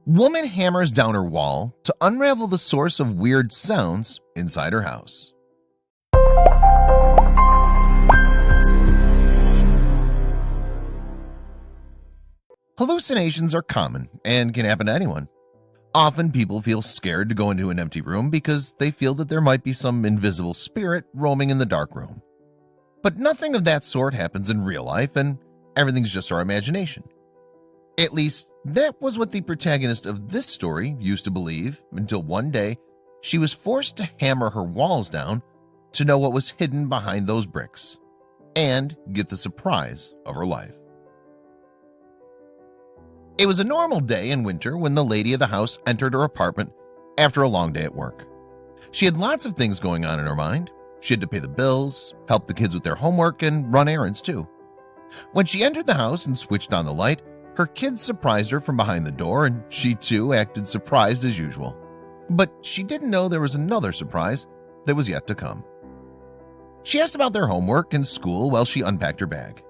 Woman hammers down her wall to unravel the source of weird sounds inside her house. Hallucinations are common and can happen to anyone. Often people feel scared to go into an empty room because they feel that there might be some invisible spirit roaming in the dark room. But nothing of that sort happens in real life, and everything's just our imagination. At least, that was what the protagonist of this story used to believe until one day she was forced to hammer her walls down to know what was hidden behind those bricks and get the surprise of her life. It was a normal day in winter when the lady of the house entered her apartment after a long day at work. She had lots of things going on in her mind. She had to pay the bills, help the kids with their homework, and run errands too. When she entered the house and switched on the light, her kids surprised her from behind the door, and she too acted surprised as usual. But she didn't know there was another surprise that was yet to come. She asked about their homework and school while she unpacked her bag.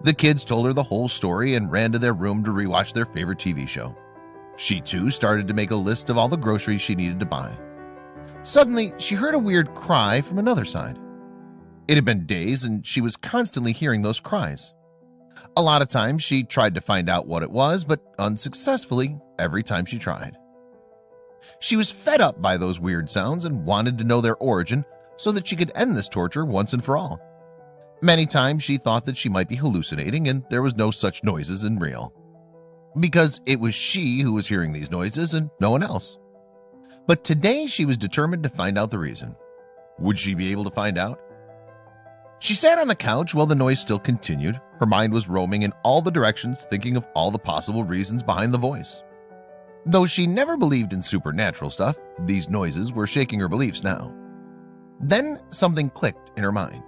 The kids told her the whole story and ran to their room to rewatch their favorite TV show. She too started to make a list of all the groceries she needed to buy. Suddenly, she heard a weird cry from another side. It had been days and she was constantly hearing those cries. A lot of times she tried to find out what it was, but unsuccessfully every time she tried. She was fed up by those weird sounds and wanted to know their origin so that she could end this torture once and for all. Many times she thought that she might be hallucinating and there was no such noises in real, because it was she who was hearing these noises and no one else. But today she was determined to find out the reason. Would she be able to find out? She sat on the couch while the noise still continued. Her mind was roaming in all the directions, thinking of all the possible reasons behind the voice. Though she never believed in supernatural stuff, these noises were shaking her beliefs now. Then something clicked in her mind.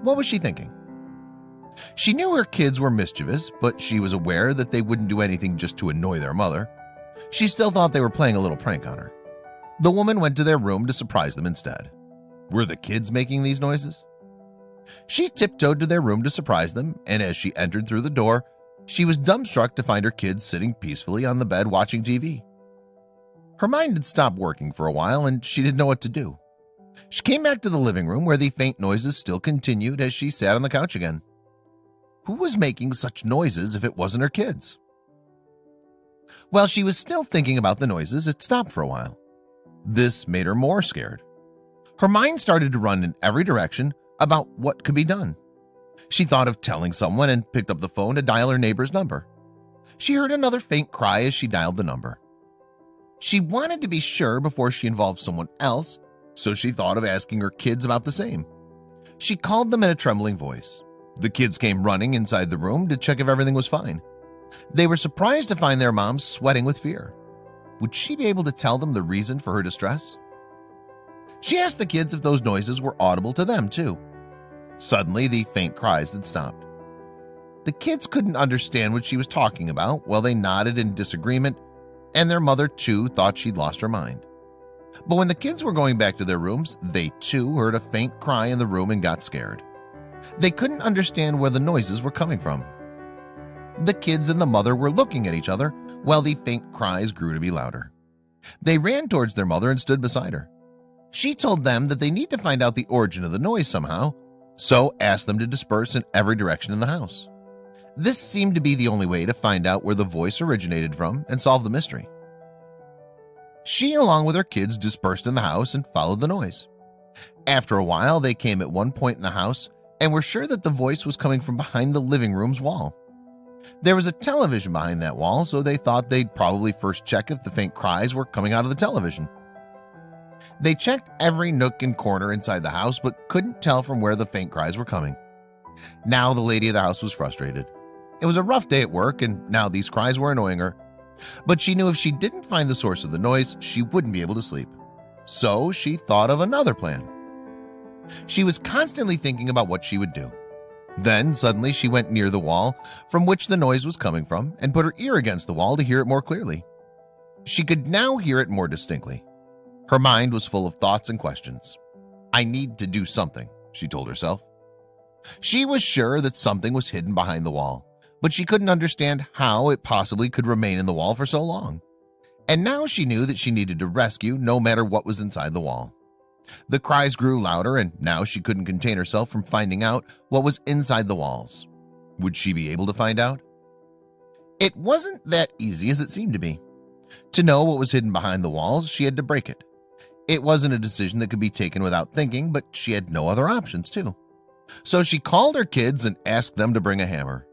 What was she thinking? She knew her kids were mischievous, but she was aware that they wouldn't do anything just to annoy their mother. She still thought they were playing a little prank on her. The woman went to their room to surprise them instead. Were the kids making these noises? She tiptoed to their room to surprise them, and as she entered through the door, she was dumbstruck to find her kids sitting peacefully on the bed watching TV. Her mind had stopped working for a while, and she didn't know what to do. She came back to the living room where the faint noises still continued as she sat on the couch again. Who was making such noises if it wasn't her kids? While she was still thinking about the noises, it stopped for a while. This made her more scared. Her mind started to run in every direction about what could be done. She thought of telling someone and picked up the phone to dial her neighbor's number. She heard another faint cry as she dialed the number. She wanted to be sure before she involved someone else, so she thought of asking her kids about the same. She called them in a trembling voice. The kids came running inside the room to check if everything was fine. They were surprised to find their mom sweating with fear. Would she be able to tell them the reason for her distress? She asked the kids if those noises were audible to them too. Suddenly, the faint cries had stopped. The kids couldn't understand what she was talking about while they nodded in disagreement, and their mother too thought she'd lost her mind. But when the kids were going back to their rooms, they too heard a faint cry in the room and got scared. They couldn't understand where the noises were coming from. The kids and the mother were looking at each other while the faint cries grew to be louder. They ran towards their mother and stood beside her. She told them that they need to find out the origin of the noise somehow, so asked them to disperse in every direction in the house. This seemed to be the only way to find out where the voice originated from and solve the mystery. She, along with her kids, dispersed in the house and followed the noise. After a while, they came at one point in the house and were sure that the voice was coming from behind the living room's wall. There was a television behind that wall, so they thought they'd probably first check if the faint cries were coming out of the television. They checked every nook and corner inside the house, but couldn't tell from where the faint cries were coming. Now the lady of the house was frustrated. It was a rough day at work, and now these cries were annoying her. But she knew if she didn't find the source of the noise, she wouldn't be able to sleep. So she thought of another plan. She was constantly thinking about what she would do. Then suddenly she went near the wall from which the noise was coming from and put her ear against the wall to hear it more clearly. She could now hear it more distinctly. Her mind was full of thoughts and questions. I need to do something, she told herself. She was sure that something was hidden behind the wall, but she couldn't understand how it possibly could remain in the wall for so long. And now she knew that she needed to rescue no matter what was inside the wall. The cries grew louder, and now she couldn't contain herself from finding out what was inside the walls. Would she be able to find out? It wasn't that easy as it seemed to be. To know what was hidden behind the walls, she had to break it. It wasn't a decision that could be taken without thinking, but she had no other options too. So she called her kids and asked them to bring a hammer.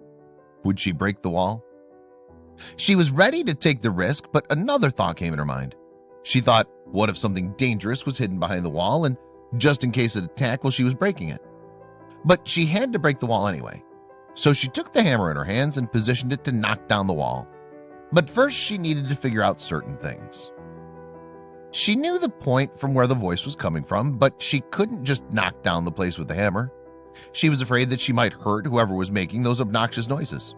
Would she break the wall? She was ready to take the risk, but another thought came in her mind. She thought, what if something dangerous was hidden behind the wall, and just in case it attacked while she was breaking it? But she had to break the wall anyway. So she took the hammer in her hands and positioned it to knock down the wall. But first she needed to figure out certain things. She knew the point from where the voice was coming from, but she couldn't just knock down the place with the hammer. She was afraid that she might hurt whoever was making those obnoxious noises.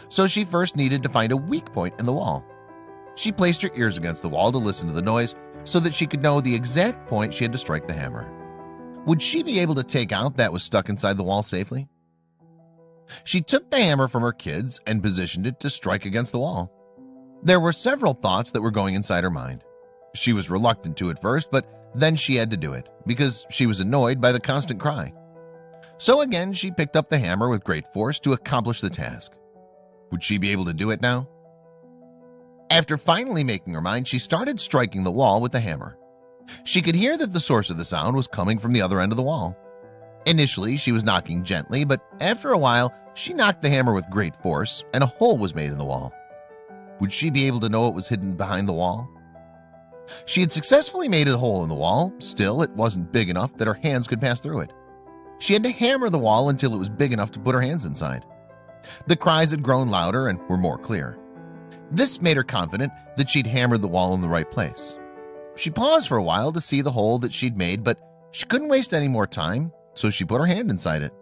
So she first needed to find a weak point in the wall. She placed her ears against the wall to listen to the noise so that she could know the exact point she had to strike the hammer. Would she be able to take out that was stuck inside the wall safely? She took the hammer from her kids and positioned it to strike against the wall. There were several thoughts that were going inside her mind. She was reluctant to at first, but then she had to do it because she was annoyed by the constant cry. So again, she picked up the hammer with great force to accomplish the task. Would she be able to do it now? After finally making her mind, she started striking the wall with the hammer. She could hear that the source of the sound was coming from the other end of the wall. Initially, she was knocking gently, but after a while, she knocked the hammer with great force, and a hole was made in the wall. Would she be able to know what was hidden behind the wall? She had successfully made a hole in the wall. Still, it wasn't big enough that her hands could pass through it. She had to hammer the wall until it was big enough to put her hands inside. The cries had grown louder and were more clear. This made her confident that she'd hammered the wall in the right place. She paused for a while to see the hole that she'd made, but she couldn't waste any more time, so she put her hand inside it.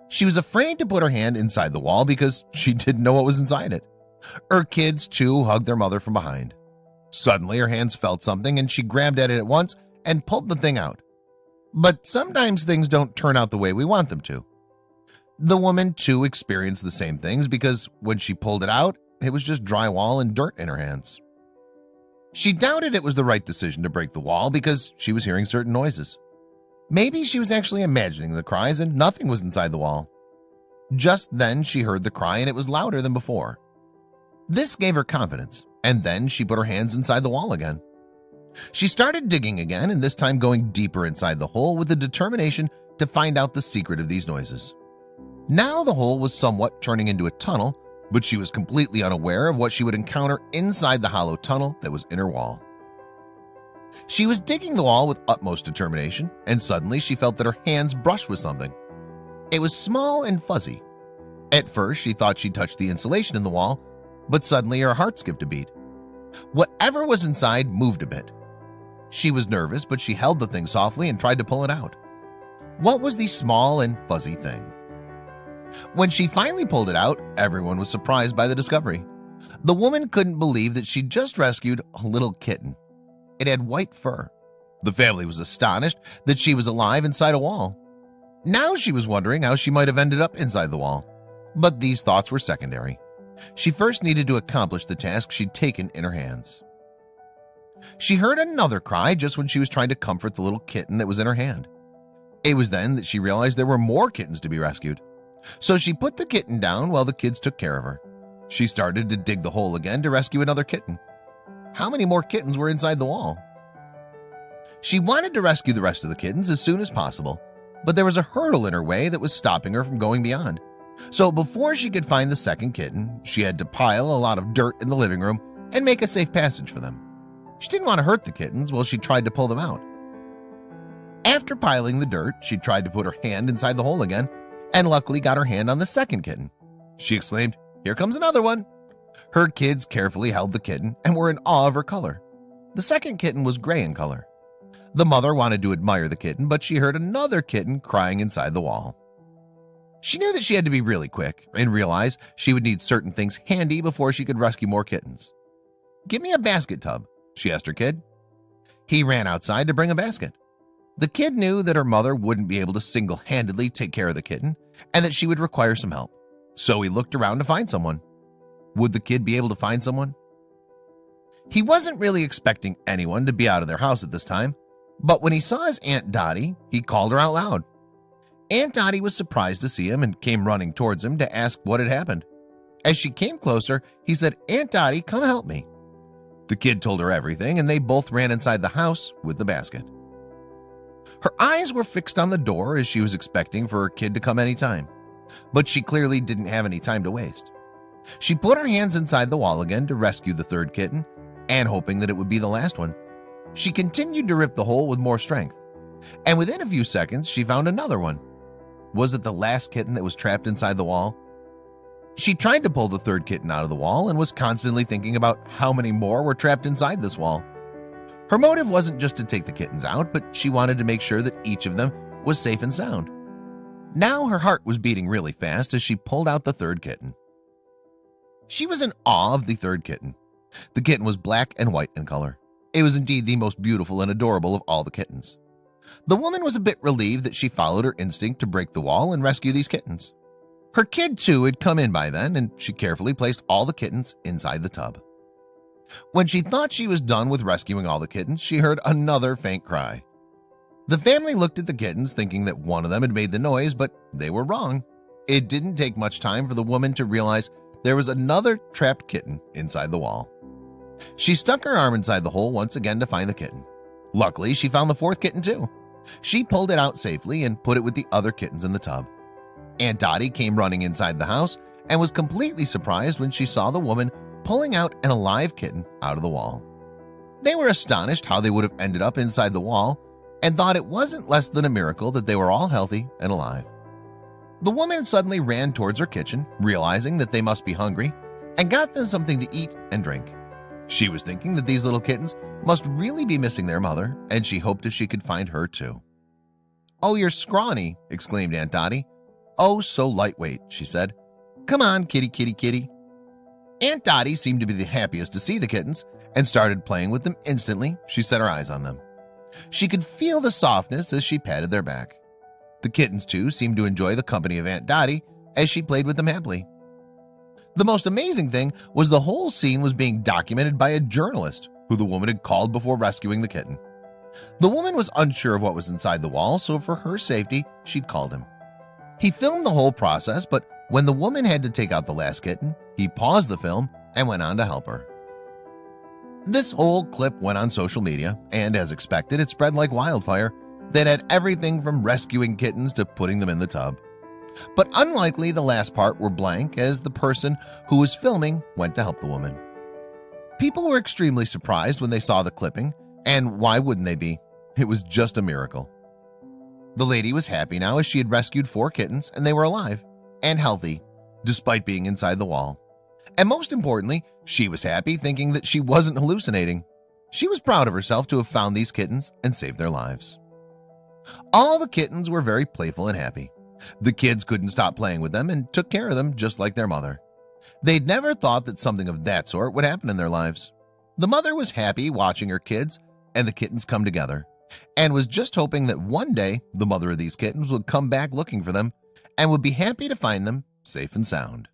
She was afraid to put her hand inside the wall because she didn't know what was inside it. Her kids, too, hugged their mother from behind. Suddenly, her hands felt something, and she grabbed at it at once and pulled the thing out. But sometimes things don't turn out the way we want them to. The woman, too, experienced the same things because when she pulled it out, it was just drywall and dirt in her hands. She doubted it was the right decision to break the wall because she was hearing certain noises. Maybe she was actually imagining the cries and nothing was inside the wall. Just then she heard the cry and it was louder than before. This gave her confidence, and then she put her hands inside the wall again. She started digging again, and this time going deeper inside the hole with the determination to find out the secret of these noises. Now the hole was somewhat turning into a tunnel, but she was completely unaware of what she would encounter inside the hollow tunnel that was in her wall. She was digging the wall with utmost determination, and suddenly she felt that her hands brushed with something. It was small and fuzzy. At first, she thought she touched the insulation in the wall, but suddenly her heart skipped a beat. Whatever was inside moved a bit. She was nervous, but she held the thing softly and tried to pull it out. What was the small and fuzzy thing? When she finally pulled it out, everyone was surprised by the discovery. The woman couldn't believe that she'd just rescued a little kitten. It had white fur. The family was astonished that she was alive inside a wall. Now she was wondering how she might have ended up inside the wall. But these thoughts were secondary. She first needed to accomplish the task she'd taken in her hands. She heard another cry just when she was trying to comfort the little kitten that was in her hand. It was then that she realized there were more kittens to be rescued. So she put the kitten down while the kids took care of her. She started to dig the hole again to rescue another kitten. How many more kittens were inside the wall? She wanted to rescue the rest of the kittens as soon as possible, but there was a hurdle in her way that was stopping her from going beyond. So before she could find the second kitten, she had to pile a lot of dirt in the living room and make a safe passage for them. She didn't want to hurt the kittens while she tried to pull them out. After piling the dirt, she tried to put her hand inside the hole again, and luckily got her hand on the second kitten. She exclaimed, "Here comes another one." Her kids carefully held the kitten and were in awe of her color. The second kitten was gray in color. The mother wanted to admire the kitten, but she heard another kitten crying inside the wall. She knew that she had to be really quick and realized she would need certain things handy before she could rescue more kittens. "Give me a basket tub," she asked her kid. He ran outside to bring a basket. The kid knew that her mother wouldn't be able to single-handedly take care of the kitten, and that she would require some help. So he looked around to find someone. Would the kid be able to find someone? He wasn't really expecting anyone to be out of their house at this time, but when he saw his Aunt Dottie, he called her out loud. Aunt Dottie was surprised to see him and came running towards him to ask what had happened. As she came closer, he said, "Aunt Dottie, come help me." The kid told her everything, and they both ran inside the house with the basket. Her eyes were fixed on the door as she was expecting for her kid to come anytime, but she clearly didn't have any time to waste. She put her hands inside the wall again to rescue the third kitten, and hoping that it would be the last one, she continued to rip the hole with more strength, and within a few seconds she found another one. Was it the last kitten that was trapped inside the wall? She tried to pull the third kitten out of the wall and was constantly thinking about how many more were trapped inside this wall. Her motive wasn't just to take the kittens out, but she wanted to make sure that each of them was safe and sound. Now her heart was beating really fast as she pulled out the third kitten. She was in awe of the third kitten. The kitten was black and white in color. It was indeed the most beautiful and adorable of all the kittens. The woman was a bit relieved that she followed her instinct to break the wall and rescue these kittens. Her kid too had come in by then, and she carefully placed all the kittens inside the tub. When she thought she was done with rescuing all the kittens, she heard another faint cry. The family looked at the kittens thinking that one of them had made the noise, but they were wrong. It didn't take much time for the woman to realize there was another trapped kitten inside the wall. She stuck her arm inside the hole once again to find the kitten. Luckily, she found the fourth kitten too. She pulled it out safely and put it with the other kittens in the tub. Aunt Dottie came running inside the house and was completely surprised when she saw the woman pulling out an alive kitten out of the wall. They were astonished how they would have ended up inside the wall and thought it wasn't less than a miracle that they were all healthy and alive. The woman suddenly ran towards her kitchen, realizing that they must be hungry, and got them something to eat and drink. She was thinking that these little kittens must really be missing their mother, and she hoped if she could find her too. "Oh, you're scrawny," exclaimed Aunt Dottie. "Oh, so lightweight," she said. "Come on, kitty, kitty, kitty." Aunt Dottie seemed to be the happiest to see the kittens and started playing with them instantly. She set her eyes on them. She could feel the softness as she patted their back. The kittens too seemed to enjoy the company of Aunt Dottie as she played with them happily. The most amazing thing was the whole scene was being documented by a journalist who the woman had called before rescuing the kitten. The woman was unsure of what was inside the wall, so for her safety, she'd called him. He filmed the whole process, but when the woman had to take out the last kitten, he paused the film and went on to help her. This whole clip went on social media, and as expected, it spread like wildfire that had everything from rescuing kittens to putting them in the tub. But unlikely, the last part were blank as the person who was filming went to help the woman. People were extremely surprised when they saw the clipping, and why wouldn't they be? It was just a miracle. The lady was happy now as she had rescued 4 kittens and they were alive and healthy despite being inside the wall. And most importantly, she was happy thinking that she wasn't hallucinating. She was proud of herself to have found these kittens and saved their lives. All the kittens were very playful and happy. The kids couldn't stop playing with them and took care of them just like their mother. They'd never thought that something of that sort would happen in their lives. The mother was happy watching her kids and the kittens come together, and was just hoping that one day the mother of these kittens would come back looking for them and would be happy to find them safe and sound.